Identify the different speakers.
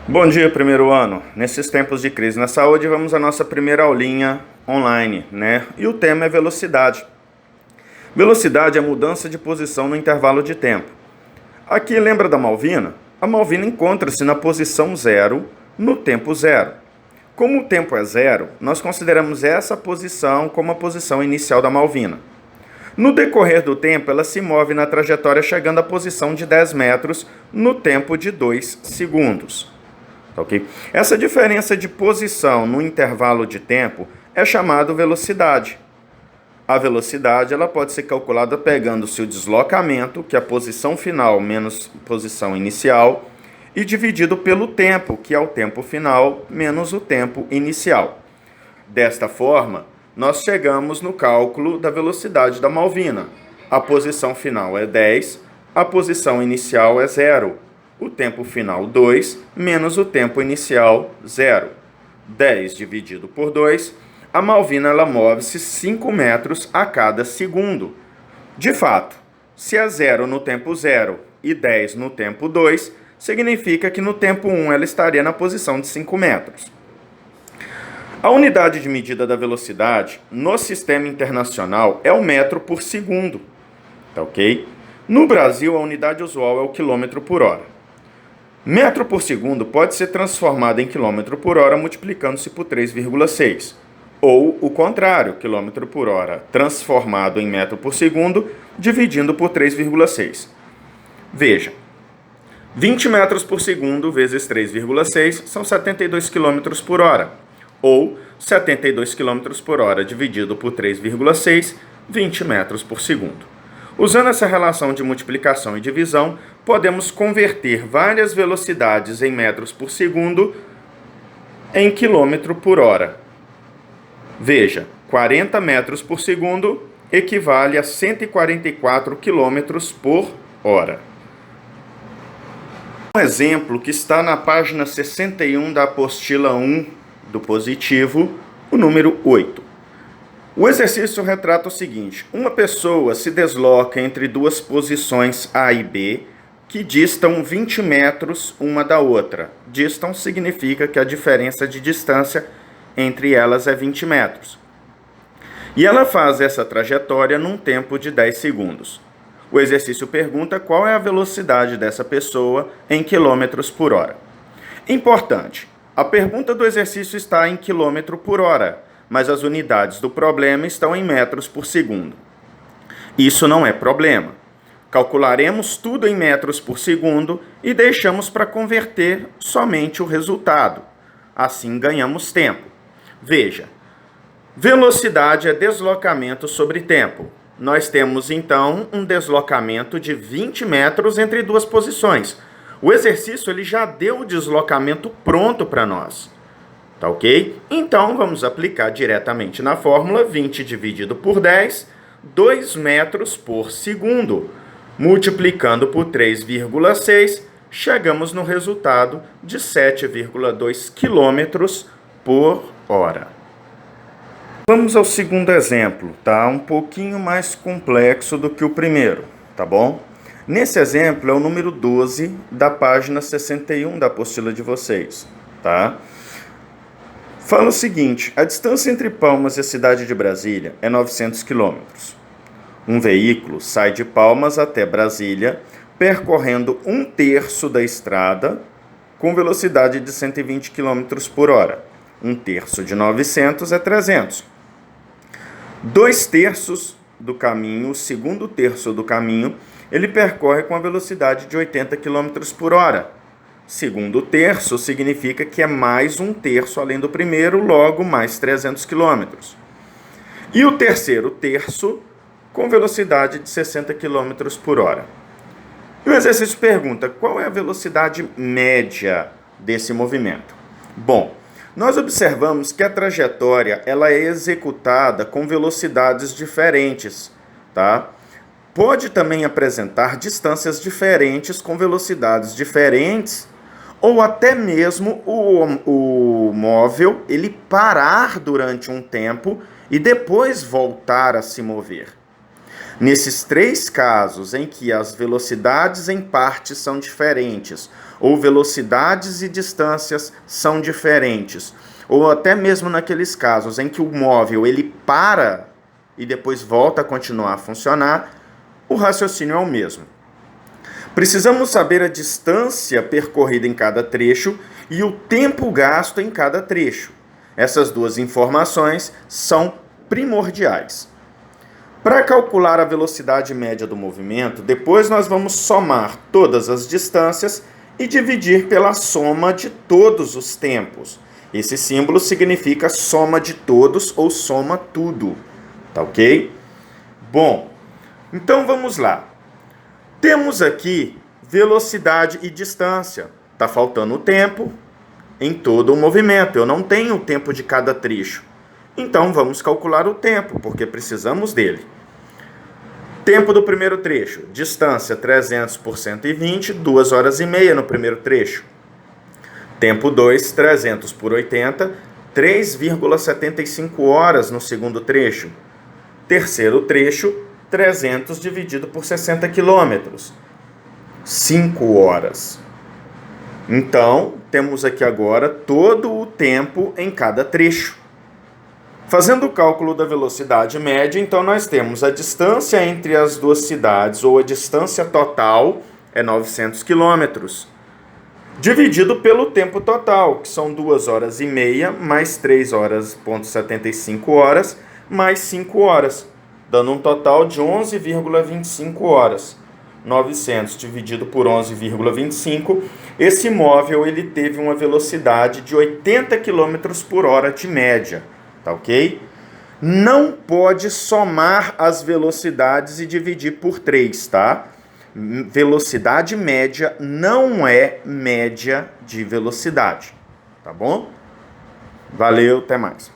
Speaker 1: Bom dia, primeiro ano. Nesses tempos de crise na saúde, vamos à nossa primeira aulinha online, né? E o tema é velocidade. Velocidade é mudança de posição no intervalo de tempo. Aqui, lembra da Malvina? A Malvina encontra-se na posição zero, no tempo zero. Como o tempo é zero, nós consideramos essa posição como a posição inicial da Malvina. No decorrer do tempo, ela se move na trajetória chegando à posição de 10 metros no tempo de 2 segundos. Okay? Essa diferença de posição no intervalo de tempo é chamada velocidade. A velocidade ela pode ser calculada pegando o seu deslocamento, que é a posição final menos posição inicial, e dividido pelo tempo, que é o tempo final menos o tempo inicial. Desta forma, nós chegamos no cálculo da velocidade da Malvina. A posição final é 10, a posição inicial é 0. O tempo final 2, menos o tempo inicial 0. 10 dividido por 2, a Malvina ela move-se 5 metros a cada segundo. De fato, se é 0 no tempo 0 e 10 no tempo 2, significa que no tempo 1 ela estaria na posição de 5 metros. A unidade de medida da velocidade no sistema internacional é o metro por segundo. Tá ok? No Brasil, a unidade usual é o quilômetro por hora. Metro por segundo pode ser transformado em quilômetro por hora multiplicando-se por 3,6. Ou o contrário, quilômetro por hora transformado em metro por segundo dividindo por 3,6. Veja, 20 metros por segundo vezes 3,6 são 72 quilômetros por hora. Ou 72 quilômetros por hora dividido por 3,6, 20 metros por segundo. Usando essa relação de multiplicação e divisão, podemos converter várias velocidades em metros por segundo em quilômetro por hora. Veja, 40 metros por segundo equivale a 144 quilômetros por hora. Um exemplo que está na página 61 da apostila 1 do positivo, o número 8. O exercício retrata o seguinte: uma pessoa se desloca entre duas posições A e B que distam 20 metros uma da outra. Distam significa que a diferença de distância entre elas é 20 metros. E ela faz essa trajetória num tempo de 10 segundos. O exercício pergunta qual é a velocidade dessa pessoa em quilômetros por hora. Importante, a pergunta do exercício está em quilômetro por hora, mas as unidades do problema estão em metros por segundo. Isso não é problema. Calcularemos tudo em metros por segundo e deixamos para converter somente o resultado. Assim ganhamos tempo. Veja, velocidade é deslocamento sobre tempo. Nós temos então um deslocamento de 20 metros entre duas posições. O exercício ele já deu o deslocamento pronto para nós. Tá ok? Então, vamos aplicar diretamente na fórmula 20 dividido por 10, 2 metros por segundo. Multiplicando por 3,6, chegamos no resultado de 7,2 quilômetros por hora. Vamos ao segundo exemplo, tá? Um pouquinho mais complexo do que o primeiro, tá bom? Nesse exemplo é o número 12 da página 61 da apostila de vocês, tá? Fala o seguinte: a distância entre Palmas e a cidade de Brasília é 900 quilômetros. Um veículo sai de Palmas até Brasília, percorrendo 1/3 da estrada com velocidade de 120 km por hora. 1/3 de 900 é 300. 2/3 do caminho, o segundo terço do caminho, ele percorre com a velocidade de 80 km por hora. Segundo terço significa que é mais 1/3 além do primeiro, logo mais 300 km. E o terceiro terço com velocidade de 60 km por hora. E o exercício pergunta qual é a velocidade média desse movimento. Bom, nós observamos que a trajetória ela é executada com velocidades diferentes, tá? Pode também apresentar distâncias diferentes com velocidades diferentes, ou até mesmo o móvel ele parar durante um tempo e depois voltar a se mover. Nesses três casos em que as velocidades em partes são diferentes, ou velocidades e distâncias são diferentes, ou até mesmo naqueles casos em que o móvel ele para e depois volta a continuar a funcionar, o raciocínio é o mesmo. Precisamos saber a distância percorrida em cada trecho e o tempo gasto em cada trecho. Essas duas informações são primordiais. Para calcular a velocidade média do movimento, depois nós vamos somar todas as distâncias e dividir pela soma de todos os tempos. Esse símbolo significa soma de todos ou soma tudo, tá ok? Bom, então vamos lá. Temos aqui velocidade e distância. Tá faltando o tempo em todo o movimento. Eu não tenho o tempo de cada trecho. Então vamos calcular o tempo, porque precisamos dele. Tempo do primeiro trecho. Distância 300 por 120, 2 horas e meia no primeiro trecho. Tempo 2, 300 por 80, 3,75 horas no segundo trecho. Terceiro trecho, 300 dividido por 60 quilômetros. 5 horas. Então, temos aqui agora todo o tempo em cada trecho. Fazendo o cálculo da velocidade média, então nós temos a distância entre as duas cidades, ou a distância total, é 900 quilômetros, dividido pelo tempo total, que são 2 horas e meia, mais 3 horas, 75 horas, mais 5 horas, dando um total de 11,25 horas. 900 dividido por 11,25, esse móvel ele teve uma velocidade de 80 km por hora de média. Tá ok? Não pode somar as velocidades e dividir por 3, tá? Velocidade média não é média de velocidade, tá bom? Valeu, até mais.